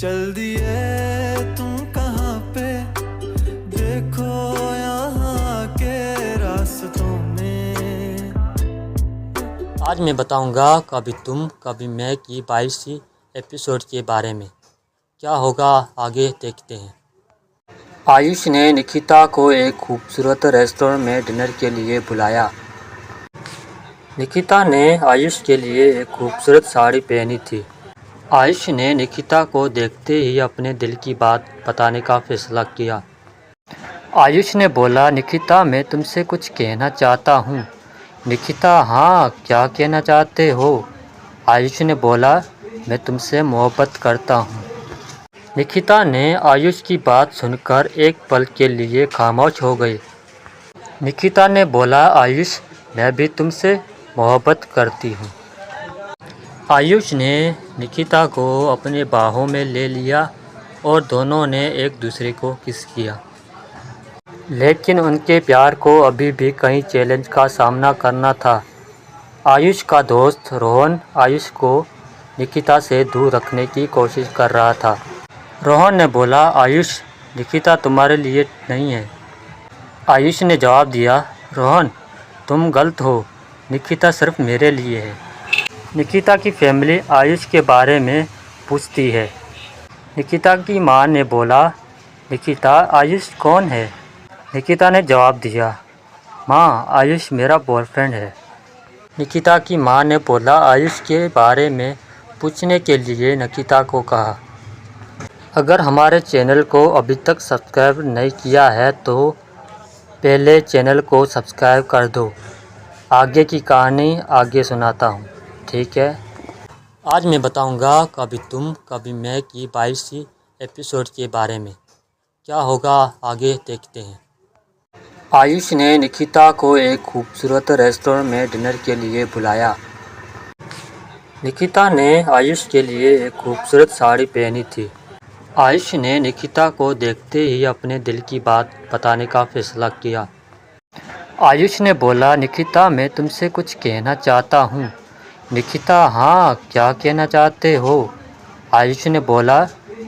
चल दिए तुम कहाँ पे, देखो यहाँ के रास्तों में। आज मैं बताऊंगा कभी तुम कभी मैं की 22वीं एपिसोड के बारे में। क्या होगा आगे देखते हैं। आयुष ने निकिता को एक खूबसूरत रेस्टोरेंट में डिनर के लिए बुलाया। निकिता ने आयुष के लिए एक खूबसूरत साड़ी पहनी थी। आयुष ने निकिता को देखते ही अपने दिल की बात बताने का फैसला किया। आयुष ने बोला, निकिता मैं तुमसे कुछ कहना चाहता हूँ। निकिता, हाँ क्या कहना चाहते हो? आयुष ने बोला, मैं तुमसे मोहब्बत करता हूँ। निकिता ने आयुष की बात सुनकर एक पल के लिए खामोश हो गई। निकिता ने बोला, आयुष मैं भी तुमसे मोहब्बत करती हूँ। आयुष ने निकिता को अपने बाहों में ले लिया और दोनों ने एक दूसरे को किस किया। लेकिन उनके प्यार को अभी भी कई चैलेंज का सामना करना था। आयुष का दोस्त रोहन आयुष को निकिता से दूर रखने की कोशिश कर रहा था। रोहन ने बोला, आयुष निकिता तुम्हारे लिए नहीं है। आयुष ने जवाब दिया, रोहन तुम गलत हो, निकिता सिर्फ मेरे लिए है। निकिता की फैमिली आयुष के बारे में पूछती है। निकिता की मां ने बोला, निकिता आयुष कौन है? निकिता ने जवाब दिया, मां आयुष मेरा बॉयफ्रेंड है। निकिता की मां ने बोला, आयुष के बारे में पूछने के लिए निकिता को कहा, अगर हमारे चैनल को अभी तक सब्सक्राइब नहीं किया है तो पहले चैनल को सब्सक्राइब कर दो। आगे की कहानी आगे सुनाता हूँ, ठीक है। आज मैं बताऊँगा कभी तुम कभी मैं की 22वीं एपिसोड के बारे में। क्या होगा आगे देखते हैं। आयुष ने निकिता को एक खूबसूरत रेस्टोरेंट में डिनर के लिए बुलाया। निकिता ने आयुष के लिए एक खूबसूरत साड़ी पहनी थी। आयुष ने निकिता को देखते ही अपने दिल की बात बताने का फैसला किया। आयुष ने बोला, निकिता मैं तुमसे कुछ कहना चाहता हूँ। निकिता, हाँ क्या कहना चाहते हो? आयुष ने बोला,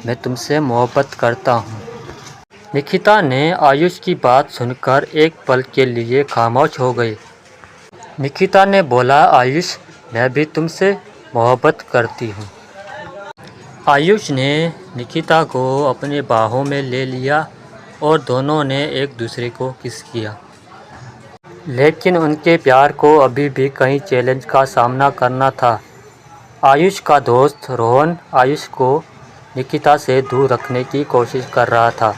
मैं तुमसे मोहब्बत करता हूँ। निकिता ने आयुष की बात सुनकर एक पल के लिए खामोश हो गई। निकिता ने बोला, आयुष मैं भी तुमसे मोहब्बत करती हूँ। आयुष ने निकिता को अपने बाहों में ले लिया और दोनों ने एक दूसरे को किस किया। लेकिन उनके प्यार को अभी भी कई चैलेंज का सामना करना था। आयुष का दोस्त रोहन आयुष को निकिता से दूर रखने की कोशिश कर रहा था।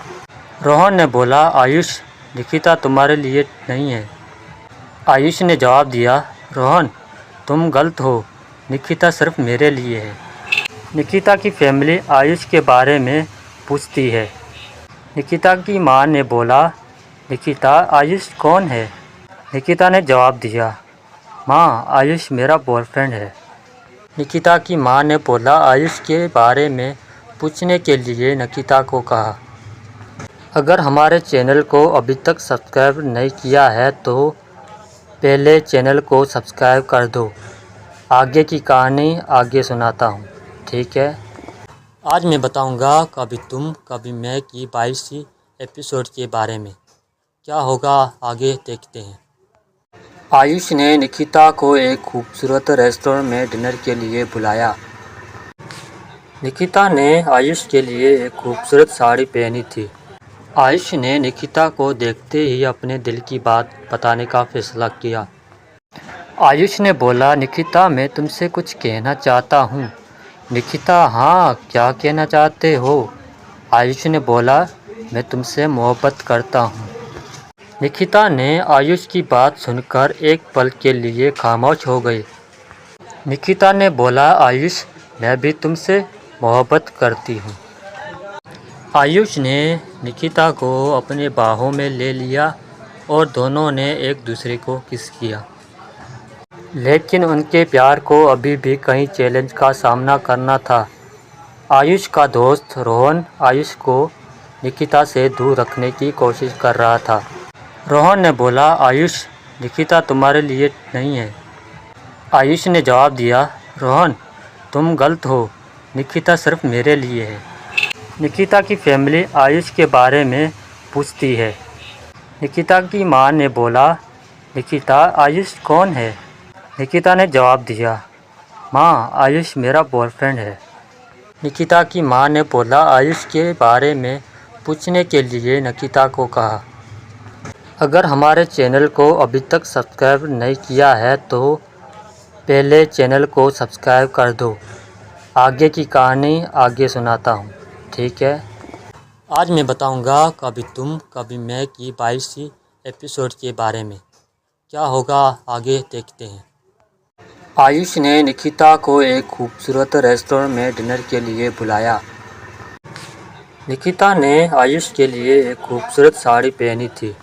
रोहन ने बोला, आयुष निकिता तुम्हारे लिए नहीं है। आयुष ने जवाब दिया, रोहन तुम गलत हो, निकिता सिर्फ मेरे लिए है। निकिता की फैमिली आयुष के बारे में पूछती है। निकिता की मां ने बोला, निकिता आयुष कौन है? निकिता ने जवाब दिया, मां आयुष मेरा बॉयफ्रेंड है। निकिता की मां ने बोला, आयुष के बारे में पूछने के लिए निकिता को कहा, अगर हमारे चैनल को अभी तक सब्सक्राइब नहीं किया है तो पहले चैनल को सब्सक्राइब कर दो। आगे की कहानी आगे सुनाता हूँ, ठीक है। आज मैं बताऊँगा कभी तुम कभी मैं की 22वीं एपिसोड के बारे में। क्या होगा आगे देखते हैं। आयुष ने निकिता को एक खूबसूरत रेस्टोरेंट में डिनर के लिए बुलाया। निकिता ने आयुष के लिए एक खूबसूरत साड़ी पहनी थी। आयुष ने निकिता को देखते ही अपने दिल की बात बताने का फैसला किया। आयुष ने बोला, निकिता मैं तुमसे कुछ कहना चाहता हूँ। निकिता, हाँ क्या कहना चाहते हो? आयुष ने बोला, मैं तुमसे मोहब्बत करता हूँ। निकिता ने आयुष की बात सुनकर एक पल के लिए खामोश हो गई। निकिता ने बोला, आयुष मैं भी तुमसे मोहब्बत करती हूँ। आयुष ने निकिता को अपने बाहों में ले लिया और दोनों ने एक दूसरे को किस किया। लेकिन उनके प्यार को अभी भी कई चैलेंज का सामना करना था। आयुष का दोस्त रोहन आयुष को निकिता से दूर रखने की कोशिश कर रहा था। रोहन ने बोला, आयुष निकिता तुम्हारे लिए नहीं है। आयुष ने जवाब दिया, रोहन तुम गलत हो, निकिता सिर्फ मेरे लिए है। निकिता की फैमिली आयुष के बारे में पूछती है। निकिता की मां ने बोला, निकिता आयुष कौन है? निकिता ने जवाब दिया, मां आयुष मेरा बॉयफ्रेंड है। निकिता की मां ने बोला, आयुष के बारे में पूछने के लिए निकिता को कहा, अगर हमारे चैनल को अभी तक सब्सक्राइब नहीं किया है तो पहले चैनल को सब्सक्राइब कर दो। आगे की कहानी आगे सुनाता हूँ, ठीक है। आज मैं बताऊँगा कभी तुम कभी मैं की 22वीं एपिसोड के बारे में। क्या होगा आगे देखते हैं। आयुष ने निकिता को एक खूबसूरत रेस्टोरेंट में डिनर के लिए बुलाया। निकिता ने आयुष के लिए एक खूबसूरत साड़ी पहनी थी।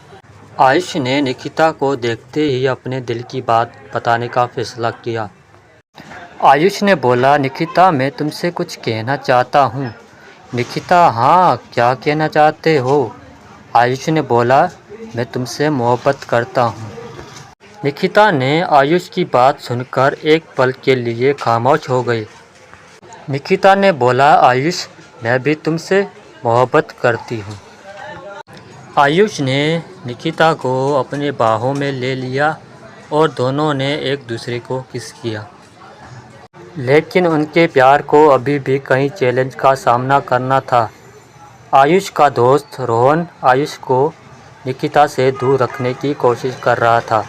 आयुष ने निकिता को देखते ही अपने दिल की बात बताने का फैसला किया। आयुष ने बोला, निकिता मैं तुमसे कुछ कहना चाहता हूँ। निकिता, हाँ क्या कहना चाहते हो? आयुष ने बोला, मैं तुमसे मोहब्बत करता हूँ। निकिता ने आयुष की बात सुनकर एक पल के लिए खामोश हो गई। निकिता ने बोला, आयुष मैं भी तुमसे मोहब्बत करती हूँ। आयुष ने निकिता को अपने बाहों में ले लिया और दोनों ने एक दूसरे को किस किया। लेकिन उनके प्यार को अभी भी कई चैलेंज का सामना करना था। आयुष का दोस्त रोहन आयुष को निकिता से दूर रखने की कोशिश कर रहा था।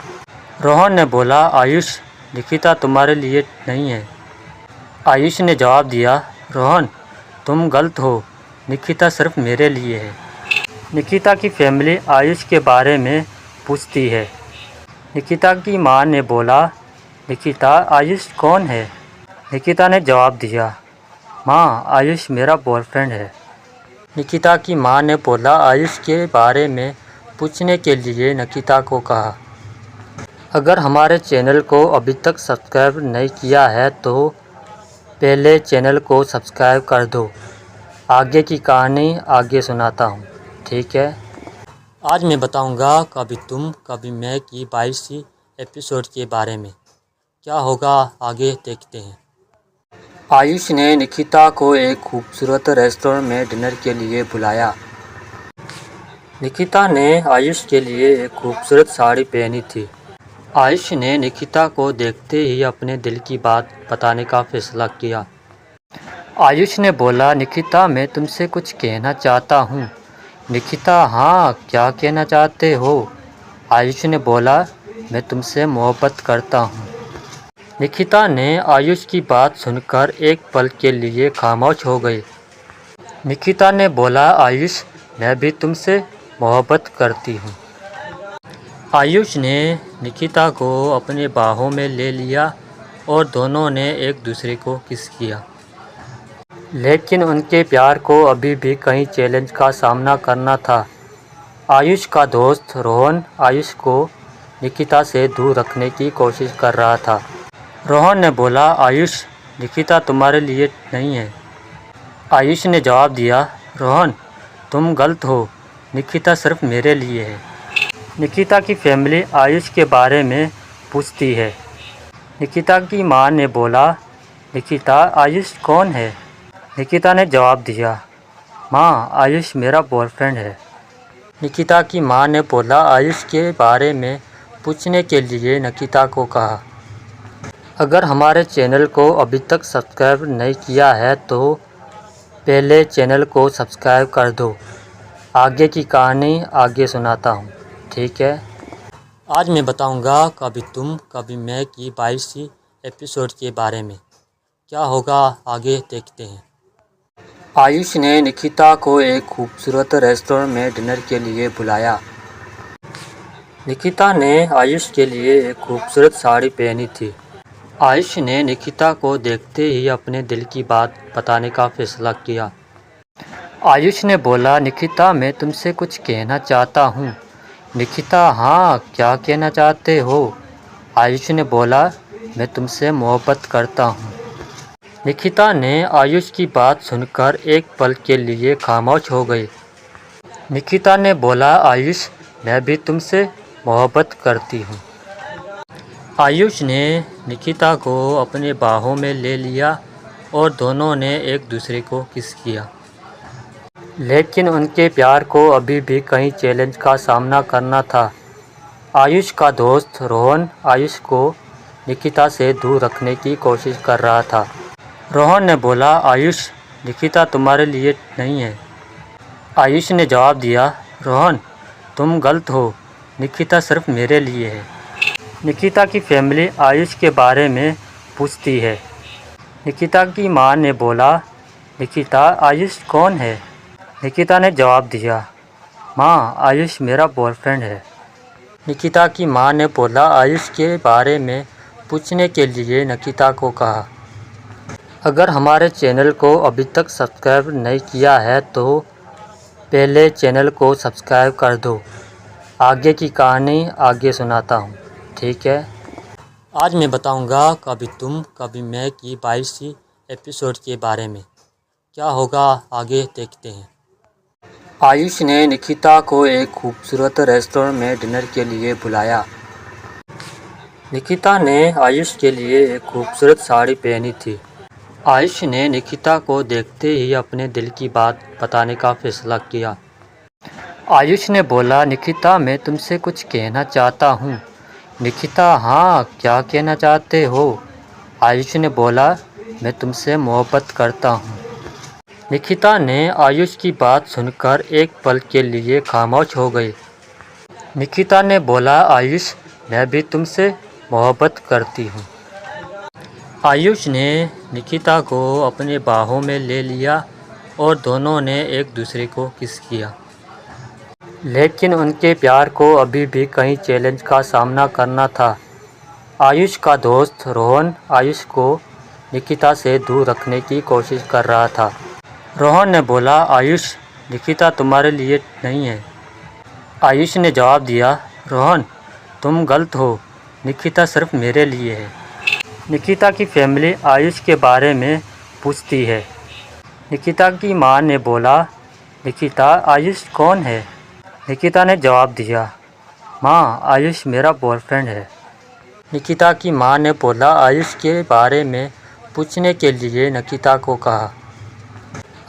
रोहन ने बोला, आयुष निकिता तुम्हारे लिए नहीं है। आयुष ने जवाब दिया, रोहन तुम गलत हो, निकिता सिर्फ मेरे लिए है। निकिता की फैमिली आयुष के बारे में पूछती है। निकिता की मां ने बोला, निकिता आयुष कौन है? निकिता ने जवाब दिया, मां आयुष मेरा बॉयफ्रेंड है। निकिता की मां ने बोला, आयुष के बारे में पूछने के लिए निकिता को कहा, अगर हमारे चैनल को अभी तक सब्सक्राइब नहीं किया है तो पहले चैनल को सब्सक्राइब कर दो। आगे की कहानी आगे सुनाता हूँ, ठीक है। आज मैं बताऊँगा कभी तुम कभी मैं की 22वीं एपिसोड के बारे में। क्या होगा आगे देखते हैं। आयुष ने निकिता को एक खूबसूरत रेस्टोरेंट में डिनर के लिए बुलाया। निकिता ने आयुष के लिए एक खूबसूरत साड़ी पहनी थी। आयुष ने निकिता को देखते ही अपने दिल की बात बताने का फैसला किया। आयुष ने बोला, निकिता मैं तुमसे कुछ कहना चाहता हूँ। निकिता, हाँ क्या कहना चाहते हो? आयुष ने बोला, मैं तुमसे मोहब्बत करता हूँ। निकिता ने आयुष की बात सुनकर एक पल के लिए खामोश हो गई। निकिता ने बोला, आयुष मैं भी तुमसे मोहब्बत करती हूँ। आयुष ने निकिता को अपने बाहों में ले लिया और दोनों ने एक दूसरे को किस किया। लेकिन उनके प्यार को अभी भी कई चैलेंज का सामना करना था। आयुष का दोस्त रोहन आयुष को निकिता से दूर रखने की कोशिश कर रहा था। रोहन ने बोला, आयुष निकिता तुम्हारे लिए नहीं है। आयुष ने जवाब दिया, रोहन तुम गलत हो, निकिता सिर्फ मेरे लिए है। निकिता की फैमिली आयुष के बारे में पूछती है। निकिता की मां ने बोला, निकिता आयुष कौन है? निकिता ने जवाब दिया, मां आयुष मेरा बॉयफ्रेंड है। निकिता की मां ने बोला, आयुष के बारे में पूछने के लिए निकिता को कहा, अगर हमारे चैनल को अभी तक सब्सक्राइब नहीं किया है तो पहले चैनल को सब्सक्राइब कर दो। आगे की कहानी आगे सुनाता हूँ, ठीक है। आज मैं बताऊँगा कभी तुम कभी मैं की 22वीं एपिसोड के बारे में। क्या होगा आगे देखते हैं। आयुष ने निकिता को एक खूबसूरत रेस्टोरेंट में डिनर के लिए बुलाया। निकिता ने आयुष के लिए एक खूबसूरत साड़ी पहनी थी। आयुष ने निकिता को देखते ही अपने दिल की बात बताने का फैसला किया। आयुष ने बोला, निकिता मैं तुमसे कुछ कहना चाहता हूँ। निकिता, हाँ क्या कहना चाहते हो? आयुष ने बोला, मैं तुमसे मोहब्बत करता हूँ। निकिता ने आयुष की बात सुनकर एक पल के लिए खामोश हो गई। निकिता ने बोला, आयुष मैं भी तुमसे मोहब्बत करती हूँ। आयुष ने निकिता को अपने बाहों में ले लिया और दोनों ने एक दूसरे को किस किया। लेकिन उनके प्यार को अभी भी कई चैलेंज का सामना करना था। आयुष का दोस्त रोहन आयुष को निकिता से दूर रखने की कोशिश कर रहा था। रोहन ने बोला, आयुष, निकिता तुम्हारे लिए नहीं है। आयुष ने जवाब दिया, रोहन, तुम गलत हो, निकिता सिर्फ मेरे लिए है। निकिता की फैमिली आयुष के बारे में पूछती है। निकिता की मां ने बोला, निकिता, आयुष कौन है? निकिता ने जवाब दिया, मां, आयुष मेरा बॉयफ्रेंड है। निकिता की मां ने बोला, आयुष के बारे में पूछने के लिए निकिता को कहा, अगर हमारे चैनल को अभी तक सब्सक्राइब नहीं किया है तो पहले चैनल को सब्सक्राइब कर दो। आगे की कहानी आगे सुनाता हूँ, ठीक है। आज मैं बताऊँगा कभी तुम कभी मैं की 22वीं एपिसोड के बारे में। क्या होगा आगे देखते हैं। आयुष ने निकिता को एक खूबसूरत रेस्टोरेंट में डिनर के लिए बुलाया। निकिता ने आयुष के लिए एक खूबसूरत साड़ी पहनी थी। आयुष ने निकिता को देखते ही अपने दिल की बात बताने का फैसला किया। आयुष ने बोला, निकिता, मैं तुमसे कुछ कहना चाहता हूँ। निकिता, हाँ, क्या कहना चाहते हो? आयुष ने बोला, मैं तुमसे मोहब्बत करता हूँ। निकिता ने आयुष की बात सुनकर एक पल के लिए खामोश हो गई। निकिता ने बोला, आयुष, मैं भी तुमसे मोहब्बत करती हूँ। आयुष ने निकिता को अपने बाहों में ले लिया और दोनों ने एक दूसरे को किस किया। लेकिन उनके प्यार को अभी भी कई चैलेंज का सामना करना था। आयुष का दोस्त रोहन आयुष को निकिता से दूर रखने की कोशिश कर रहा था। रोहन ने बोला, आयुष, निकिता तुम्हारे लिए नहीं है। आयुष ने जवाब दिया, रोहन, तुम गलत हो, निकिता सिर्फ मेरे लिए है। निकिता की फैमिली आयुष के बारे में पूछती है। निकिता की मां ने बोला, निकिता, आयुष कौन है? निकिता ने जवाब दिया, मां, आयुष मेरा बॉयफ्रेंड है। निकिता की मां ने बोला, आयुष के बारे में पूछने के लिए निकिता को कहा,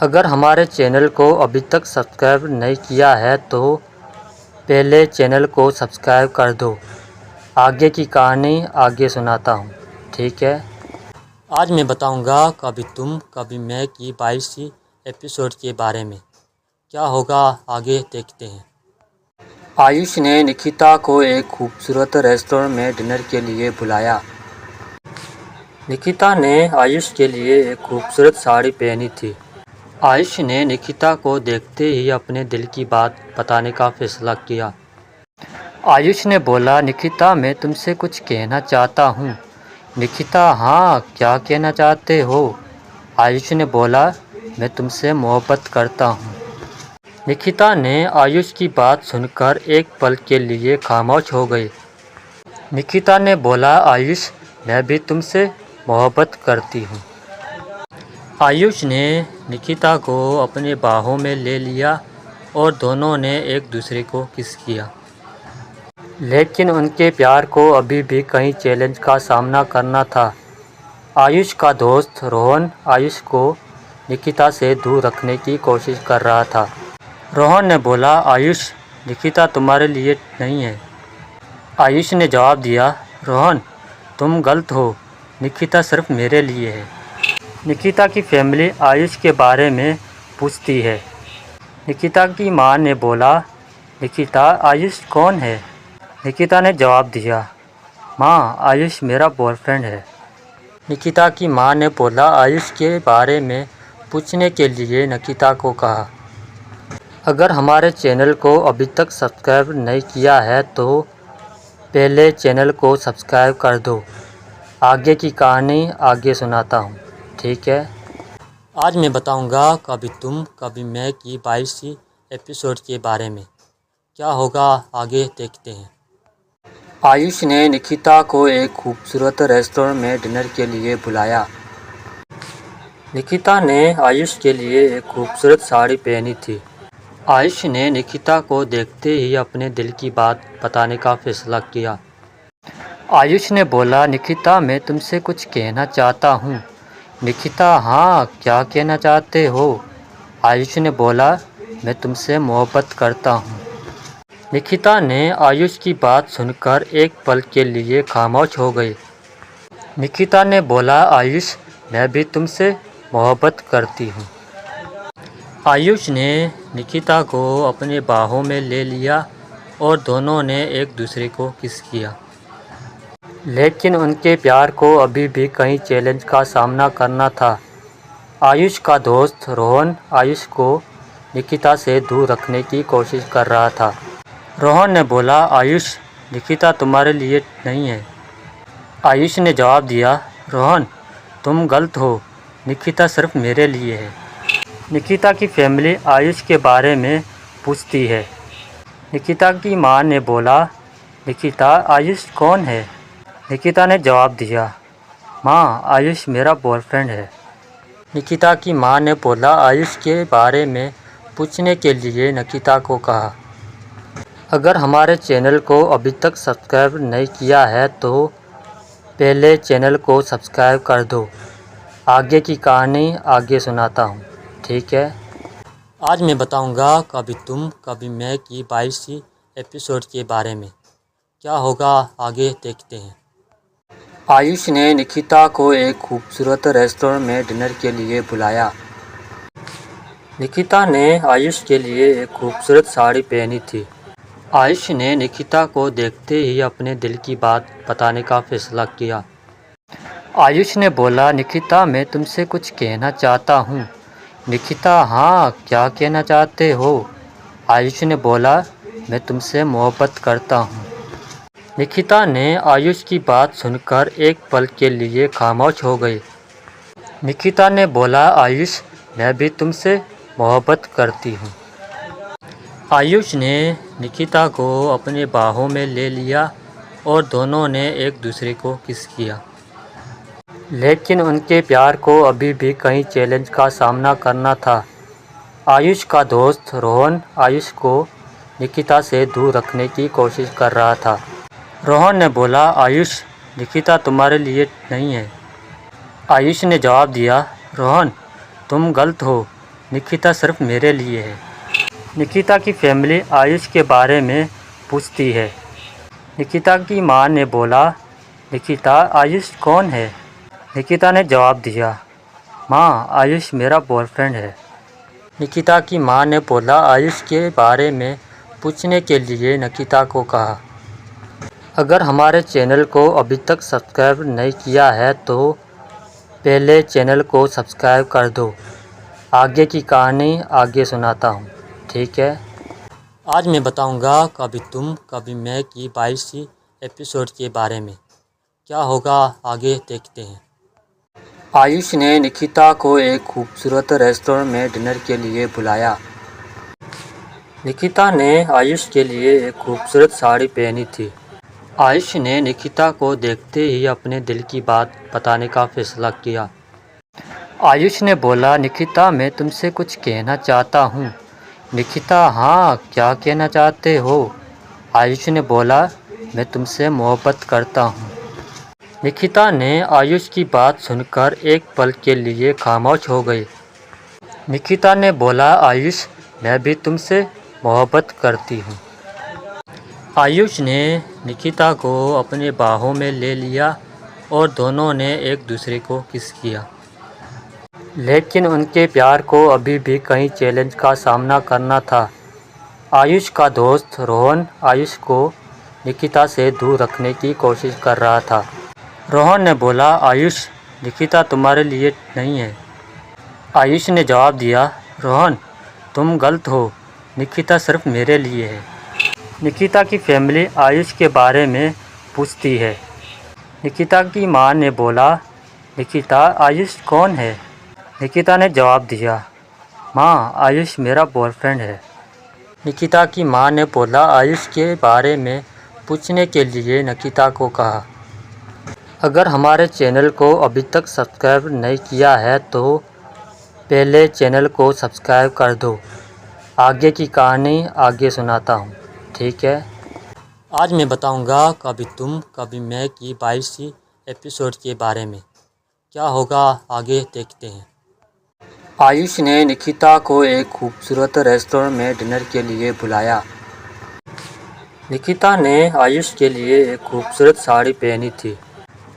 अगर हमारे चैनल को अभी तक सब्सक्राइब नहीं किया है तो पहले चैनल को सब्सक्राइब कर दो। आगे की कहानी आगे सुनाता हूँ, ठीक है। आज मैं बताऊँगा कभी तुम कभी मैं की 22वीं एपिसोड के बारे में। क्या होगा आगे देखते हैं। आयुष ने निकिता को एक खूबसूरत रेस्टोरेंट में डिनर के लिए बुलाया। निकिता ने आयुष के लिए एक खूबसूरत साड़ी पहनी थी। आयुष ने निकिता को देखते ही अपने दिल की बात बताने का फैसला किया। आयुष ने बोला, निकिता, मैं तुमसे कुछ कहना चाहता हूँ। निकिता, हाँ, क्या कहना चाहते हो? आयुष ने बोला, मैं तुमसे मोहब्बत करता हूँ। निकिता ने आयुष की बात सुनकर एक पल के लिए खामोश हो गई। निकिता ने बोला, आयुष, मैं भी तुमसे मोहब्बत करती हूँ। आयुष ने निकिता को अपने बाहों में ले लिया और दोनों ने एक दूसरे को किस किया। लेकिन उनके प्यार को अभी भी कई चैलेंज का सामना करना था। आयुष का दोस्त रोहन आयुष को निकिता से दूर रखने की कोशिश कर रहा था। रोहन ने बोला, आयुष, निकिता तुम्हारे लिए नहीं है। आयुष ने जवाब दिया, रोहन, तुम गलत हो, निकिता सिर्फ मेरे लिए है। निकिता की फैमिली आयुष के बारे में पूछती है। निकिता की मां ने बोला, निकिता, आयुष कौन है? निकिता ने जवाब दिया, मां, आयुष मेरा बॉयफ्रेंड है। निकिता की मां ने बोला, आयुष के बारे में पूछने के लिए निकिता को कहा, अगर हमारे चैनल को अभी तक सब्सक्राइब नहीं किया है तो पहले चैनल को सब्सक्राइब कर दो। आगे की कहानी आगे सुनाता हूँ, ठीक है। आज मैं बताऊँगा कभी तुम कभी मैं की 22वीं एपिसोड के बारे में। क्या होगा आगे देखते हैं। आयुष ने निकिता को एक खूबसूरत रेस्टोरेंट में डिनर के लिए बुलाया। निकिता ने आयुष के लिए एक खूबसूरत साड़ी पहनी थी। आयुष ने निकिता को देखते ही अपने दिल की बात बताने का फैसला किया। आयुष ने बोला, निकिता, मैं तुमसे कुछ कहना चाहता हूँ। निकिता, हाँ, क्या कहना चाहते हो? आयुष ने बोला, मैं तुमसे मोहब्बत करता हूँ। निकिता ने आयुष की बात सुनकर एक पल के लिए खामोश हो गई। निकिता ने बोला, आयुष, मैं भी तुमसे मोहब्बत करती हूँ। आयुष ने निकिता को अपने बाहों में ले लिया और दोनों ने एक दूसरे को किस किया। लेकिन उनके प्यार को अभी भी कई चैलेंज का सामना करना था। आयुष का दोस्त रोहन आयुष को निकिता से दूर रखने की कोशिश कर रहा था। रोहन ने बोला, आयुष, निकिता तुम्हारे लिए नहीं है। आयुष ने जवाब दिया, रोहन, तुम गलत हो, निकिता सिर्फ मेरे लिए है। निकिता की फैमिली आयुष के बारे में पूछती है। निकिता की मां ने बोला, निकिता, आयुष कौन है? निकिता ने जवाब दिया, मां, आयुष मेरा बॉयफ्रेंड है। निकिता की मां ने बोला, आयुष के बारे में पूछने के लिए निकिता को कहा, अगर हमारे चैनल को अभी तक सब्सक्राइब नहीं किया है तो पहले चैनल को सब्सक्राइब कर दो। आगे की कहानी आगे सुनाता हूँ, ठीक है। आज मैं बताऊँगा कभी तुम कभी मैं की 22वीं एपिसोड के बारे में। क्या होगा आगे देखते हैं। आयुष ने निकिता को एक खूबसूरत रेस्टोरेंट में डिनर के लिए बुलाया। निकिता ने आयुष के लिए एक खूबसूरत साड़ी पहनी थी। आयुष ने निकिता को देखते ही अपने दिल की बात बताने का फैसला किया। आयुष ने बोला, निकिता, मैं तुमसे कुछ कहना चाहता हूँ। निकिता, हाँ, क्या कहना चाहते हो? आयुष ने बोला, मैं तुमसे मोहब्बत करता हूँ। निकिता ने आयुष की बात सुनकर एक पल के लिए खामोश हो गई। निकिता ने बोला, आयुष, मैं भी तुमसे मोहब्बत करती हूँ। आयुष ने निकिता को अपने बाहों में ले लिया और दोनों ने एक दूसरे को किस किया। लेकिन उनके प्यार को अभी भी कई चैलेंज का सामना करना था। आयुष का दोस्त रोहन आयुष को निकिता से दूर रखने की कोशिश कर रहा था। रोहन ने बोला, आयुष, निकिता तुम्हारे लिए नहीं है। आयुष ने जवाब दिया, रोहन, तुम गलत हो, निकिता सिर्फ मेरे लिए है। निकिता की फैमिली आयुष के बारे में पूछती है। निकिता की मां ने बोला, निकिता, आयुष कौन है? निकिता ने जवाब दिया, मां, आयुष मेरा बॉयफ्रेंड है। निकिता की मां ने बोला, आयुष के बारे में पूछने के लिए निकिता को कहा, अगर हमारे चैनल को अभी तक सब्सक्राइब नहीं किया है तो पहले चैनल को सब्सक्राइब कर दो। आगे की कहानी आगे सुनाता हूँ, ठीक है। आज मैं बताऊँगा कभी तुम कभी मैं की 22वीं एपिसोड के बारे में। क्या होगा आगे देखते हैं। आयुष ने निकिता को एक खूबसूरत रेस्टोरेंट में डिनर के लिए बुलाया। निकिता ने आयुष के लिए एक खूबसूरत साड़ी पहनी थी। आयुष ने निकिता को देखते ही अपने दिल की बात बताने का फैसला किया। आयुष ने बोला, निकिता, मैं तुमसे कुछ कहना चाहता हूँ। निकिता, हाँ, क्या कहना चाहते हो? आयुष ने बोला, मैं तुमसे मोहब्बत करता हूँ। निकिता ने आयुष की बात सुनकर एक पल के लिए खामोश हो गई। निकिता ने बोला, आयुष, मैं भी तुमसे मोहब्बत करती हूँ। आयुष ने निकिता को अपने बाहों में ले लिया और दोनों ने एक दूसरे को किस किया। लेकिन उनके प्यार को अभी भी कई चैलेंज का सामना करना था। आयुष का दोस्त रोहन आयुष को निकिता से दूर रखने की कोशिश कर रहा था। रोहन ने बोला, आयुष, निकिता तुम्हारे लिए नहीं है। आयुष ने जवाब दिया, रोहन, तुम गलत हो, निकिता सिर्फ मेरे लिए है। निकिता की फैमिली आयुष के बारे में पूछती है। निकिता की मां ने बोला, निकिता, आयुष कौन है? निकिता ने जवाब दिया, मां, आयुष मेरा बॉयफ्रेंड है। निकिता की मां ने बोला, आयुष के बारे में पूछने के लिए निकिता को कहा, अगर हमारे चैनल को अभी तक सब्सक्राइब नहीं किया है तो पहले चैनल को सब्सक्राइब कर दो। आगे की कहानी आगे सुनाता हूँ, ठीक है। आज मैं बताऊँगा कभी तुम कभी मैं की 22वीं एपिसोड के बारे में। क्या होगा आगे देखते हैं। आयुष ने निकिता को एक खूबसूरत रेस्टोरेंट में डिनर के लिए बुलाया। निकिता ने आयुष के लिए एक खूबसूरत साड़ी पहनी थी।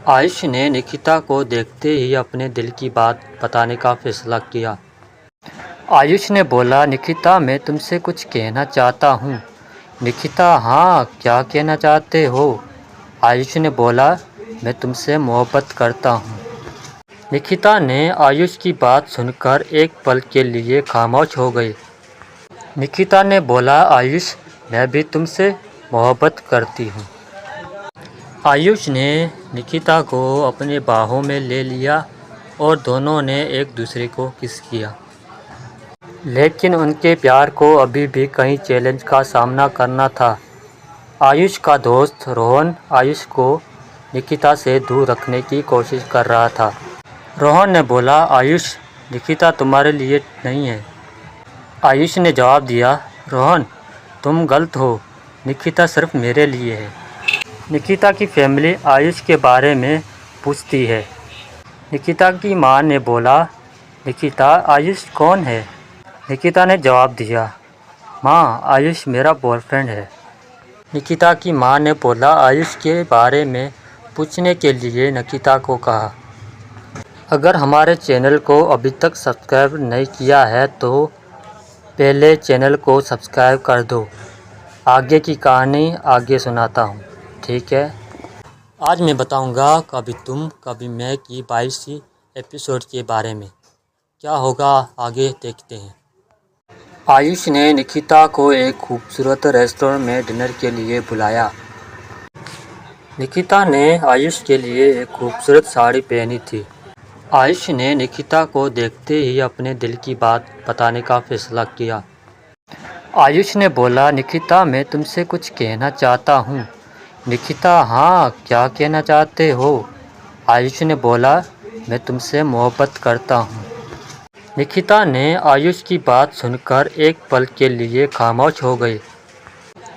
आयुष ने निकिता को देखते ही अपने दिल की बात बताने का फैसला किया। आयुष ने बोला, निकिता मैं तुमसे कुछ कहना चाहता हूँ। निकिता, हाँ क्या कहना चाहते हो? आयुष ने बोला, मैं तुमसे मोहब्बत करता हूँ। निकिता ने आयुष की बात सुनकर एक पल के लिए खामोश हो गई। निकिता ने बोला, आयुष मैं भी तुमसे मोहब्बत करती हूँ। आयुष ने निकिता को अपने बाहों में ले लिया और दोनों ने एक दूसरे को किस किया। लेकिन उनके प्यार को अभी भी कई चैलेंज का सामना करना था। आयुष का दोस्त रोहन आयुष को निकिता से दूर रखने की कोशिश कर रहा था। रोहन ने बोला, आयुष निकिता तुम्हारे लिए नहीं है। आयुष ने जवाब दिया, रोहन तुम गलत हो, निकिता सिर्फ मेरे लिए है। निकिता की फैमिली आयुष के बारे में पूछती है। निकिता की मां ने बोला, निकिता आयुष कौन है? निकिता ने जवाब दिया, मां आयुष मेरा बॉयफ्रेंड है। निकिता की मां ने बोला, आयुष के बारे में पूछने के लिए निकिता को कहा, अगर हमारे चैनल को अभी तक सब्सक्राइब नहीं किया है तो पहले चैनल को सब्सक्राइब कर दो। आगे की कहानी आगे सुनाता हूँ, ठीक है। आज मैं बताऊँगा कभी तुम कभी मैं की 22वीं एपिसोड के बारे में। क्या होगा आगे देखते हैं। आयुष ने निकिता को एक खूबसूरत रेस्टोरेंट में डिनर के लिए बुलाया। निकिता ने आयुष के लिए एक खूबसूरत साड़ी पहनी थी। आयुष ने निकिता को देखते ही अपने दिल की बात बताने का फैसला किया। आयुष ने बोला, निकिता मैं तुमसे कुछ कहना चाहता हूँ। निकिता, हाँ क्या कहना चाहते हो? आयुष ने बोला, मैं तुमसे मोहब्बत करता हूँ। निकिता ने आयुष की बात सुनकर एक पल के लिए खामोश हो गई।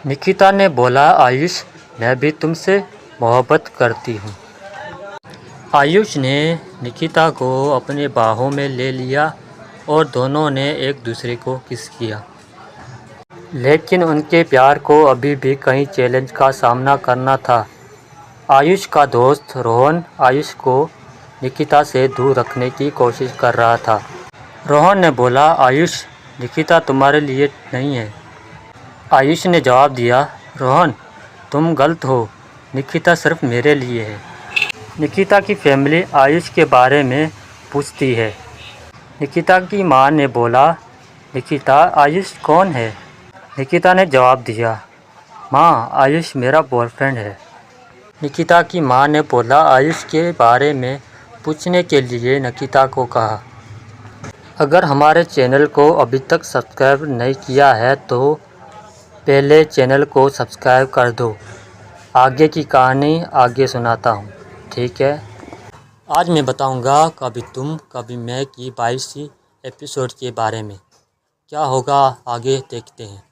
निकिता ने बोला, आयुष मैं भी तुमसे मोहब्बत करती हूँ। आयुष ने निकिता को अपने बाहों में ले लिया और दोनों ने एक दूसरे को किस किया। लेकिन उनके प्यार को अभी भी कई चैलेंज का सामना करना था। आयुष का दोस्त रोहन आयुष को निकिता से दूर रखने की कोशिश कर रहा था। रोहन ने बोला, आयुष निकिता तुम्हारे लिए नहीं है। आयुष ने जवाब दिया, रोहन तुम गलत हो, निकिता सिर्फ मेरे लिए है। निकिता की फैमिली आयुष के बारे में पूछती है। निकिता की मां ने बोला, निकिता आयुष कौन है? निकिता ने जवाब दिया, मां आयुष मेरा बॉयफ्रेंड है। निकिता की मां ने बोला, आयुष के बारे में पूछने के लिए निकिता को कहा, अगर हमारे चैनल को अभी तक सब्सक्राइब नहीं किया है तो पहले चैनल को सब्सक्राइब कर दो। आगे की कहानी आगे सुनाता हूँ, ठीक है। आज मैं बताऊंगा कभी तुम कभी मैं की 22वीं एपिसोड के बारे में। क्या होगा आगे देखते हैं।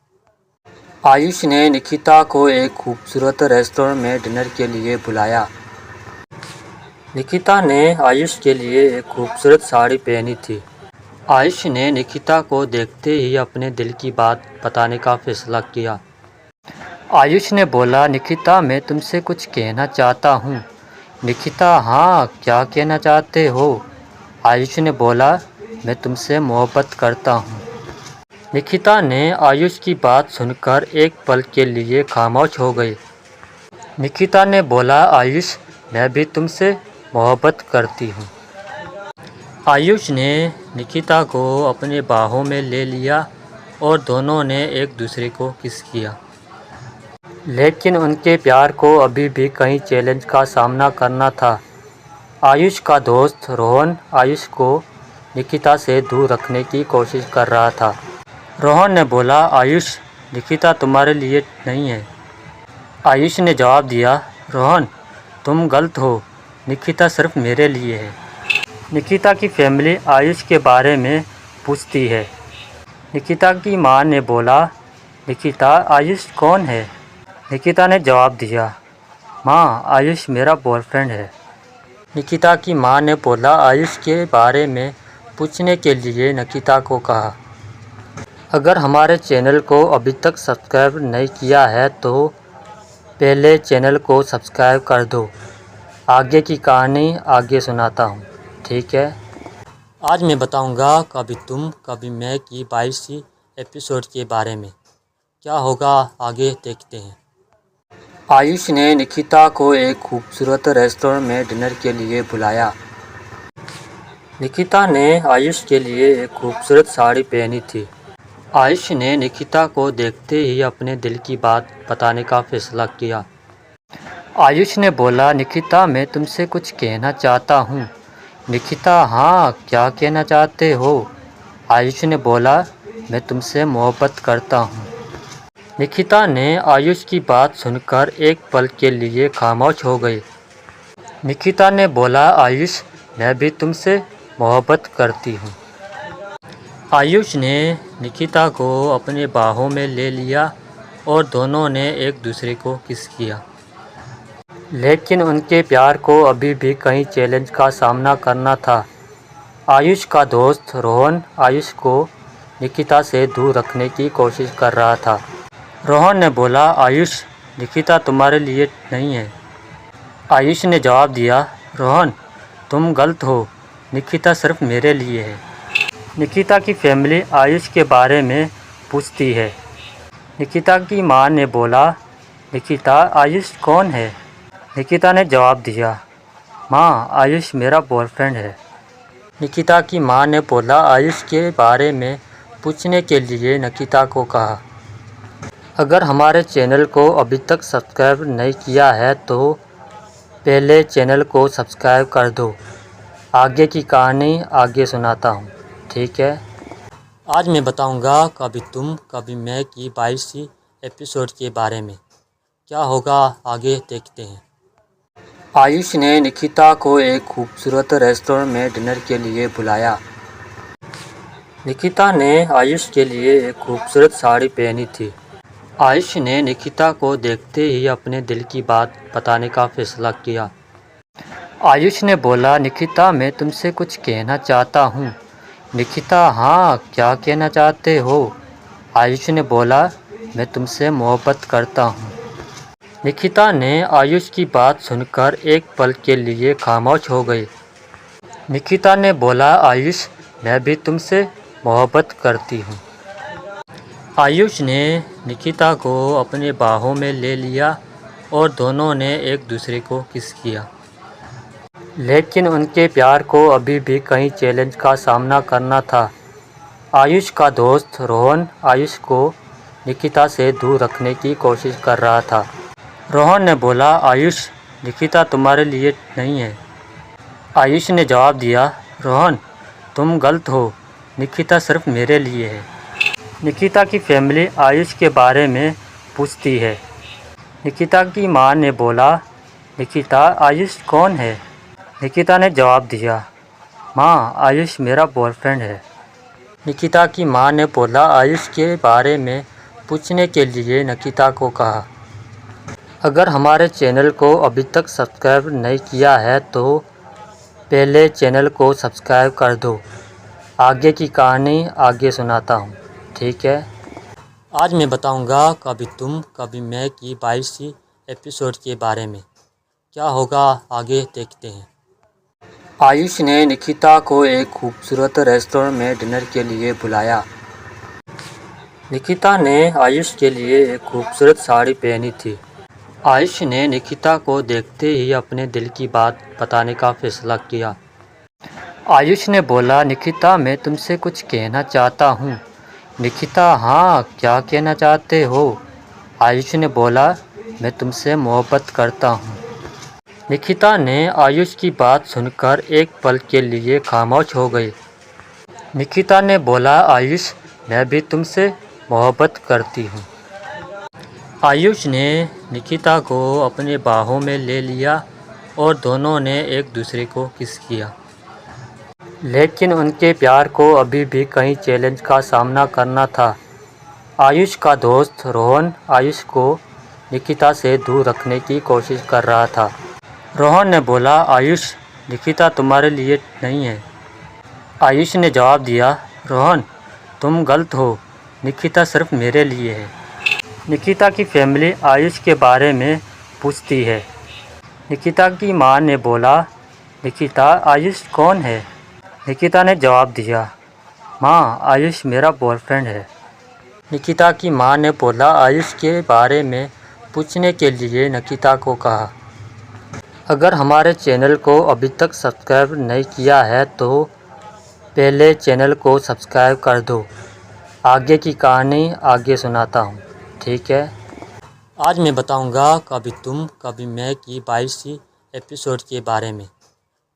आयुष ने निकिता को एक खूबसूरत रेस्टोरेंट में डिनर के लिए बुलाया। निकिता ने आयुष के लिए एक खूबसूरत साड़ी पहनी थी। आयुष ने निकिता को देखते ही अपने दिल की बात बताने का फैसला किया। आयुष ने बोला, निकिता मैं तुमसे कुछ कहना चाहता हूँ। निकिता, हाँ क्या कहना चाहते हो? आयुष ने बोला, मैं तुमसे मोहब्बत करता हूँ। निकिता ने आयुष की बात सुनकर एक पल के लिए खामोश हो गई। निकिता ने बोला, आयुष मैं भी तुमसे मोहब्बत करती हूँ। आयुष ने निकिता को अपने बाहों में ले लिया और दोनों ने एक दूसरे को किस किया। लेकिन उनके प्यार को अभी भी कई चैलेंज का सामना करना था। आयुष का दोस्त रोहन आयुष को निकिता से दूर रखने की कोशिश कर रहा था। रोहन ने बोला, आयुष निकिता तुम्हारे लिए नहीं है। आयुष ने जवाब दिया, रोहन तुम गलत हो, निकिता सिर्फ मेरे लिए है। निकिता की फैमिली आयुष के बारे में पूछती है। निकिता की मां ने बोला, निकिता आयुष कौन है? निकिता ने जवाब दिया, मां आयुष मेरा बॉयफ्रेंड है। निकिता की मां ने बोला, आयुष के बारे में पूछने के लिए निकिता को कहा, अगर हमारे चैनल को अभी तक सब्सक्राइब नहीं किया है तो पहले चैनल को सब्सक्राइब कर दो। आगे की कहानी आगे सुनाता हूँ, ठीक है। आज मैं बताऊँगा कभी तुम कभी मैं की 22वीं एपिसोड के बारे में। क्या होगा आगे देखते हैं। आयुष ने निकिता को एक खूबसूरत रेस्टोरेंट में डिनर के लिए बुलाया। निकिता ने आयुष के लिए एक खूबसूरत साड़ी पहनी थी। आयुष ने निकिता को देखते ही अपने दिल की बात बताने का फैसला किया। आयुष ने बोला, निकिता मैं तुमसे कुछ कहना चाहता हूँ। निकिता, हाँ क्या कहना चाहते हो? आयुष ने बोला, मैं तुमसे मोहब्बत करता हूँ। निकिता ने आयुष की बात सुनकर एक पल के लिए खामोश हो गई। निकिता ने बोला, आयुष मैं भी तुमसे मोहब्बत करती हूँ। आयुष ने निकिता को अपने बाहों में ले लिया और दोनों ने एक दूसरे को किस किया। लेकिन उनके प्यार को अभी भी कई चैलेंज का सामना करना था। आयुष का दोस्त रोहन आयुष को निकिता से दूर रखने की कोशिश कर रहा था। रोहन ने बोला, आयुष निकिता तुम्हारे लिए नहीं है। आयुष ने जवाब दिया, रोहन तुम गलत हो, निकिता सिर्फ मेरे लिए है। निकिता की फैमिली आयुष के बारे में पूछती है। निकिता की मां ने बोला, निकिता आयुष कौन है? निकिता ने जवाब दिया, मां आयुष मेरा बॉयफ्रेंड है। निकिता की मां ने बोला, आयुष के बारे में पूछने के लिए निकिता को कहा, अगर हमारे चैनल को अभी तक सब्सक्राइब नहीं किया है तो पहले चैनल को सब्सक्राइब कर दो। आगे की कहानी आगे सुनाता हूँ, ठीक है। आज मैं बताऊँगा कभी तुम कभी मैं की 22वीं एपिसोड के बारे में। क्या होगा आगे देखते हैं। आयुष ने निकिता को एक खूबसूरत रेस्टोरेंट में डिनर के लिए बुलाया। निकिता ने आयुष के लिए एक खूबसूरत साड़ी पहनी थी। आयुष ने निकिता को देखते ही अपने दिल की बात बताने का फैसला किया। आयुष ने बोला, निकिता मैं तुमसे कुछ कहना चाहता हूँ। निकिता, हाँ क्या कहना चाहते हो? आयुष ने बोला, मैं तुमसे मोहब्बत करता हूँ। निकिता ने आयुष की बात सुनकर एक पल के लिए खामोश हो गई। निकिता ने बोला, आयुष मैं भी तुमसे मोहब्बत करती हूँ। आयुष ने निकिता को अपने बाहों में ले लिया और दोनों ने एक दूसरे को किस किया। लेकिन उनके प्यार को अभी भी कई चैलेंज का सामना करना था। आयुष का दोस्त रोहन आयुष को निकिता से दूर रखने की कोशिश कर रहा था। रोहन ने बोला, आयुष निकिता तुम्हारे लिए नहीं है। आयुष ने जवाब दिया, रोहन तुम गलत हो, निकिता सिर्फ मेरे लिए है। निकिता की फैमिली आयुष के बारे में पूछती है। निकिता की मां ने बोला, निकिता आयुष कौन है? निकिता ने जवाब दिया, मां आयुष मेरा बॉयफ्रेंड है। निकिता की मां ने बोला, आयुष के बारे में पूछने के लिए निकिता को कहा, अगर हमारे चैनल को अभी तक सब्सक्राइब नहीं किया है तो पहले चैनल को सब्सक्राइब कर दो। आगे की कहानी आगे सुनाता हूँ, ठीक है। आज मैं बताऊँगा कभी तुम कभी मैं की 22वीं एपिसोड के बारे में। क्या होगा आगे देखते हैं। आयुष ने निकिता को एक खूबसूरत रेस्टोरेंट में डिनर के लिए बुलाया। निकिता ने आयुष के लिए एक खूबसूरत साड़ी पहनी थी। आयुष ने निकिता को देखते ही अपने दिल की बात बताने का फैसला किया। आयुष ने बोला, निकिता मैं तुमसे कुछ कहना चाहता हूँ। निकिता, हाँ क्या कहना चाहते हो? आयुष ने बोला, मैं तुमसे मोहब्बत करता हूँ। निकिता ने आयुष की बात सुनकर एक पल के लिए खामोश हो गई। निकिता ने बोला, आयुष मैं भी तुमसे मोहब्बत करती हूँ। आयुष ने निकिता को अपने बाहों में ले लिया और दोनों ने एक दूसरे को किस किया। लेकिन उनके प्यार को अभी भी कई चैलेंज का सामना करना था। आयुष का दोस्त रोहन आयुष को निकिता से दूर रखने की कोशिश कर रहा था। रोहन ने बोला, आयुष निकिता तुम्हारे लिए नहीं है। आयुष ने जवाब दिया, रोहन तुम गलत हो, निकिता सिर्फ मेरे लिए है। निकिता की फैमिली आयुष के बारे में पूछती है। निकिता की मां ने बोला, निकिता आयुष कौन है? निकिता ने जवाब दिया, मां आयुष मेरा बॉयफ्रेंड है। निकिता की मां ने बोला, आयुष के बारे में पूछने के लिए निकिता को कहा, अगर हमारे चैनल को अभी तक सब्सक्राइब नहीं किया है तो पहले चैनल को सब्सक्राइब कर दो। आगे की कहानी आगे सुनाता हूँ, ठीक है। आज मैं बताऊँगा कभी तुम कभी मैं की 22वीं एपिसोड के बारे में।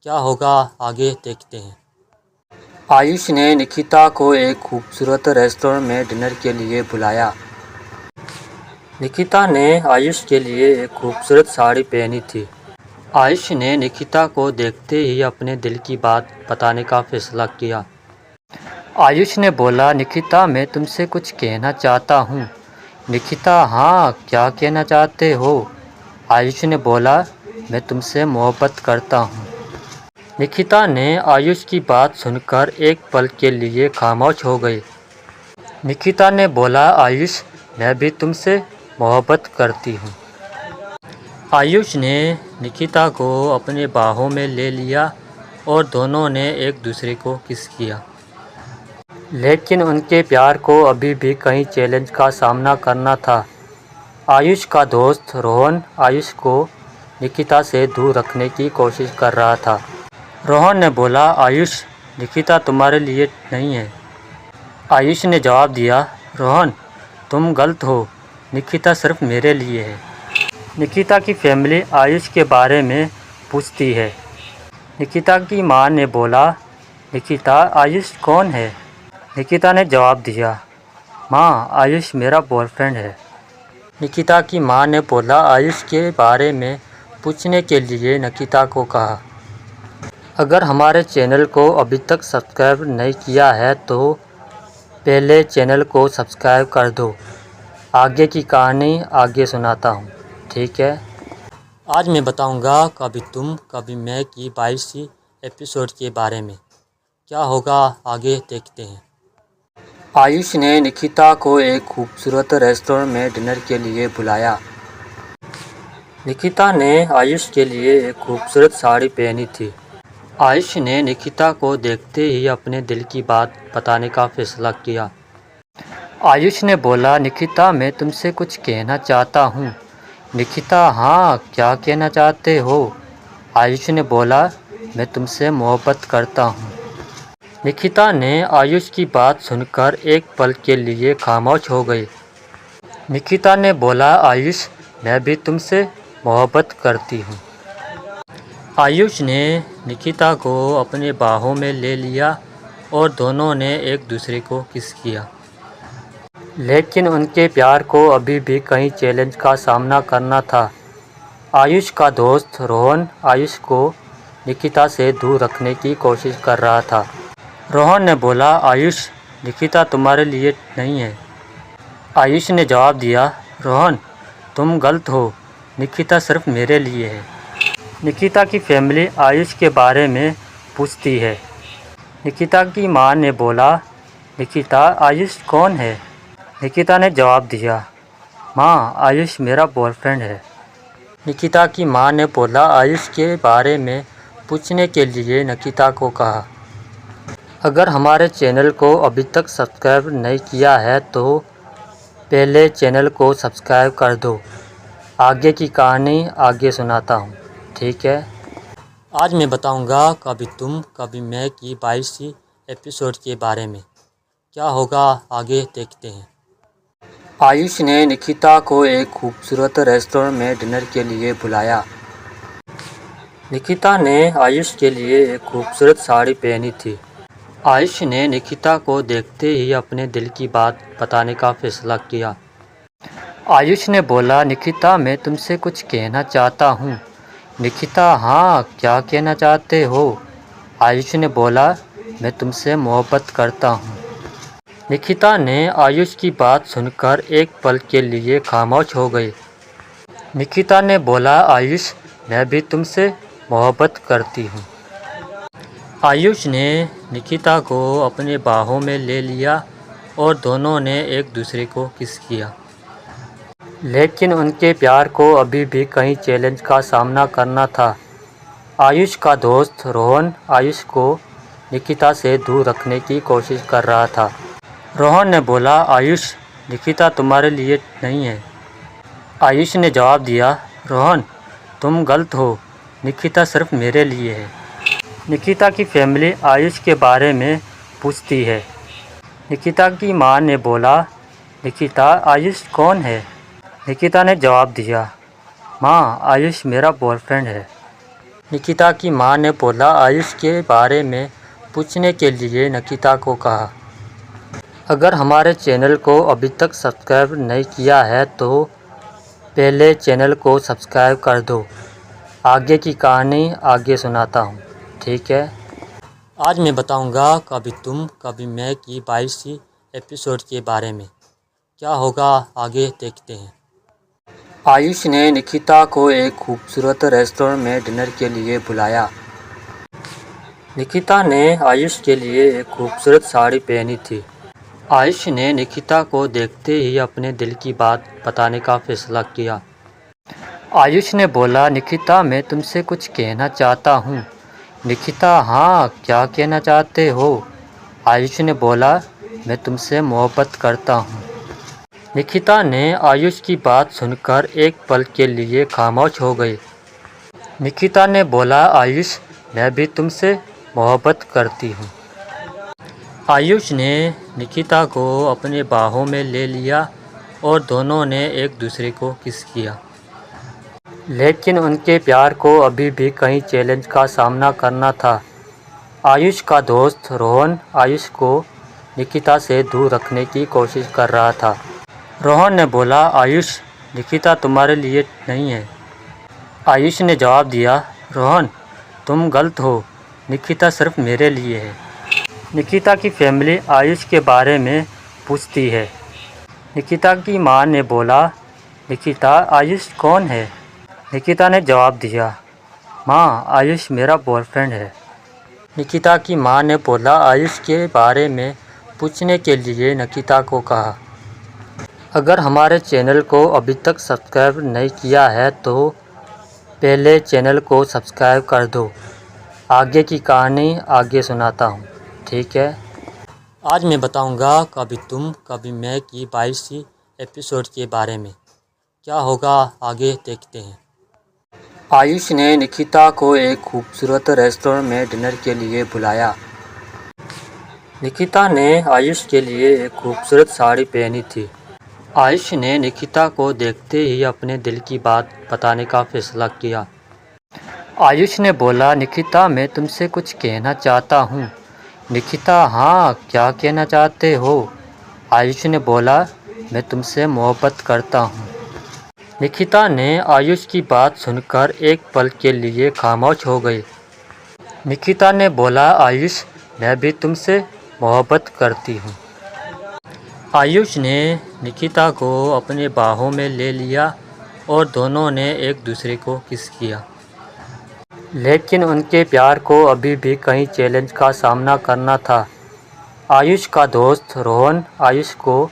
क्या होगा आगे देखते हैं। आयुष ने निकिता को एक खूबसूरत रेस्टोरेंट में डिनर के लिए बुलाया। निकिता ने आयुष के लिए एक खूबसूरत साड़ी पहनी थी। आयुष ने निकिता को देखते ही अपने दिल की बात बताने का फैसला किया। आयुष ने बोला, निकिता मैं तुमसे कुछ कहना चाहता हूँ। निकिता, हाँ क्या कहना चाहते हो? आयुष ने बोला, मैं तुमसे मोहब्बत करता हूँ। निकिता ने आयुष की बात सुनकर एक पल के लिए खामोश हो गई। निकिता ने बोला, आयुष मैं भी तुमसे मोहब्बत करती हूँ। आयुष ने निकिता को अपने बाहों में ले लिया और दोनों ने एक दूसरे को किस किया। लेकिन उनके प्यार को अभी भी कई चैलेंज का सामना करना था। आयुष का दोस्त रोहन आयुष को निकिता से दूर रखने की कोशिश कर रहा था। रोहन ने बोला, आयुष निकिता तुम्हारे लिए नहीं है। आयुष ने जवाब दिया, रोहन तुम गलत हो, निकिता सिर्फ मेरे लिए है। निकिता की फैमिली आयुष के बारे में पूछती है। निकिता की मां ने बोला, निकिता आयुष कौन है? निकिता ने जवाब दिया, मां आयुष मेरा बॉयफ्रेंड है। निकिता की मां ने बोला, आयुष के बारे में पूछने के लिए निकिता को कहा, अगर हमारे चैनल को अभी तक सब्सक्राइब नहीं किया है तो पहले चैनल को सब्सक्राइब कर दो। आगे की कहानी आगे सुनाता हूँ, ठीक है। आज मैं बताऊँगा कभी तुम कभी मैं की 22वीं एपिसोड के बारे में। क्या होगा आगे देखते हैं। आयुष ने निकिता को एक खूबसूरत रेस्टोरेंट में डिनर के लिए बुलाया। निकिता ने आयुष के लिए एक खूबसूरत साड़ी पहनी थी। आयुष ने निकिता को देखते ही अपने दिल की बात बताने का फैसला किया। आयुष ने बोला, निकिता मैं तुमसे कुछ कहना चाहता हूँ। निकिता, हाँ क्या कहना चाहते हो? आयुष ने बोला, मैं तुमसे मोहब्बत करता हूँ। निकिता ने आयुष की बात सुनकर एक पल के लिए खामोश हो गई। निकिता ने बोला, आयुष मैं भी तुमसे मोहब्बत करती हूँ। आयुष ने निकिता को अपने बाहों में ले लिया और दोनों ने एक दूसरे को किस किया। लेकिन उनके प्यार को अभी भी कई चैलेंज का सामना करना था। आयुष का दोस्त रोहन आयुष को निकिता से दूर रखने की कोशिश कर रहा था। रोहन ने बोला, आयुष निकिता तुम्हारे लिए नहीं है। आयुष ने जवाब दिया, रोहन तुम गलत हो, निकिता सिर्फ मेरे लिए है। निकिता की फैमिली आयुष के बारे में पूछती है। निकिता की मां ने बोला, निकिता आयुष कौन है? निकिता ने जवाब दिया, मां आयुष मेरा बॉयफ्रेंड है। निकिता की मां ने बोला, आयुष के बारे में पूछने के लिए निकिता को कहा, अगर हमारे चैनल को अभी तक सब्सक्राइब नहीं किया है तो पहले चैनल को सब्सक्राइब कर दो। आगे की कहानी आगे सुनाता हूँ, ठीक है। आज मैं बताऊँगा कभी तुम कभी मैं की 22वीं एपिसोड के बारे में। क्या होगा आगे देखते हैं। आयुष ने निकिता को एक खूबसूरत रेस्टोरेंट में डिनर के लिए बुलाया। निकिता ने आयुष के लिए एक खूबसूरत साड़ी पहनी थी। आयुष ने निकिता को देखते ही अपने दिल की बात बताने का फैसला किया। आयुष ने बोला, निकिता मैं तुमसे कुछ कहना चाहता हूँ। निकिता, हाँ क्या कहना चाहते हो? आयुष ने बोला, मैं तुमसे मोहब्बत करता हूँ। निकिता ने आयुष की बात सुनकर एक पल के लिए खामोश हो गई। निकिता ने बोला, आयुष मैं भी तुमसे मोहब्बत करती हूँ। आयुष ने निकिता को अपने बाहों में ले लिया और दोनों ने एक दूसरे को किस किया। लेकिन उनके प्यार को अभी भी कई चैलेंज का सामना करना था। आयुष का दोस्त रोहन आयुष को निकिता से दूर रखने की कोशिश कर रहा था। रोहन ने बोला, आयुष, निकिता तुम्हारे लिए नहीं है। आयुष ने जवाब दिया, रोहन, तुम गलत हो, निकिता सिर्फ मेरे लिए है। निकिता की फैमिली आयुष के बारे में पूछती है। निकिता की मां ने बोला, निकिता, आयुष कौन है? निकिता ने जवाब दिया, मां, आयुष मेरा बॉयफ्रेंड है। निकिता की मां ने बोला, आयुष के बारे में पूछने के लिए निकिता को कहा, अगर हमारे चैनल को अभी तक सब्सक्राइब नहीं किया है तो पहले चैनल को सब्सक्राइब कर दो। आगे की कहानी आगे सुनाता हूँ, ठीक है। आज मैं बताऊँगा कभी तुम कभी मैं की 22वीं एपिसोड के बारे में। क्या होगा आगे देखते हैं। आयुष ने निकिता को एक खूबसूरत रेस्टोरेंट में डिनर के लिए बुलाया। निकिता ने आयुष के लिए एक खूबसूरत साड़ी पहनी थी। आयुष ने निकिता को देखते ही अपने दिल की बात बताने का फैसला किया। आयुष ने बोला, निकिता, मैं तुमसे कुछ कहना चाहता हूँ। निकिता, हाँ, क्या कहना चाहते हो? आयुष ने बोला, मैं तुमसे मोहब्बत करता हूँ। निकिता ने आयुष की बात सुनकर एक पल के लिए खामोश हो गई। निकिता ने बोला, आयुष, मैं भी तुमसे मोहब्बत करती हूँ। आयुष ने निकिता को अपने बाहों में ले लिया और दोनों ने एक दूसरे को किस किया। लेकिन उनके प्यार को अभी भी कई चैलेंज का सामना करना था। आयुष का दोस्त रोहन आयुष को निकिता से दूर रखने की कोशिश कर रहा था। रोहन ने बोला, आयुष, निकिता तुम्हारे लिए नहीं है। आयुष ने जवाब दिया, रोहन, तुम गलत हो, निकिता सिर्फ मेरे लिए है। निकिता की फैमिली आयुष के बारे में पूछती है। निकिता की मां ने बोला, निकिता, आयुष कौन है? निकिता ने जवाब दिया, मां, आयुष मेरा बॉयफ्रेंड है। निकिता की मां ने बोला, आयुष के बारे में पूछने के लिए निकिता को कहा, अगर हमारे चैनल को अभी तक सब्सक्राइब नहीं किया है तो पहले चैनल को सब्सक्राइब कर दो। आगे की कहानी आगे सुनाता हूँ, ठीक है। आज मैं बताऊँगा कभी तुम कभी मैं की 22वीं एपिसोड के बारे में। क्या होगा आगे देखते हैं। आयुष ने निकिता को एक खूबसूरत रेस्टोरेंट में डिनर के लिए बुलाया। निकिता ने आयुष के लिए एक खूबसूरत साड़ी पहनी थी। आयुष ने निकिता को देखते ही अपने दिल की बात बताने का फैसला किया। आयुष ने बोला, निकिता, मैं तुमसे कुछ कहना चाहता हूँ। निकिता, हाँ, क्या कहना चाहते हो? आयुष ने बोला, मैं तुमसे मोहब्बत करता हूँ। निकिता ने आयुष की बात सुनकर एक पल के लिए खामोश हो गई। निकिता ने बोला, आयुष, मैं भी तुमसे मोहब्बत करती हूँ। आयुष ने निकिता को अपने बाहों में ले लिया और दोनों ने एक दूसरे को किस किया। लेकिन उनके प्यार को अभी भी कई चैलेंज का सामना करना था। आयुष का दोस्त रोहन आयुष को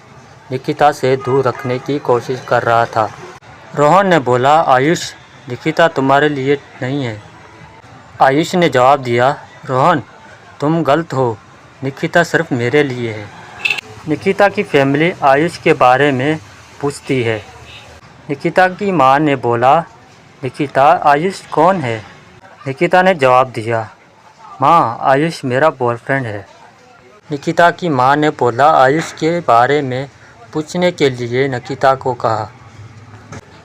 निकिता से दूर रखने की कोशिश कर रहा था। रोहन ने बोला, आयुष, निकिता तुम्हारे लिए नहीं है। आयुष ने जवाब दिया, रोहन, तुम गलत हो, निकिता सिर्फ मेरे लिए है। निकिता की फैमिली आयुष के बारे में पूछती है। निकिता की मां ने बोला, निकिता, आयुष कौन है? निकिता ने जवाब दिया, मां, आयुष मेरा बॉयफ्रेंड है। निकिता की मां ने बोला, आयुष के बारे में पूछने के लिए निकिता को कहा,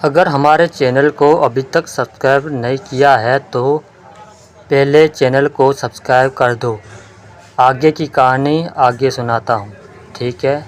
अगर हमारे चैनल को अभी तक सब्सक्राइब नहीं किया है तो पहले चैनल को सब्सक्राइब कर दो। आगे की कहानी आगे सुनाता हूँ, ठीक है।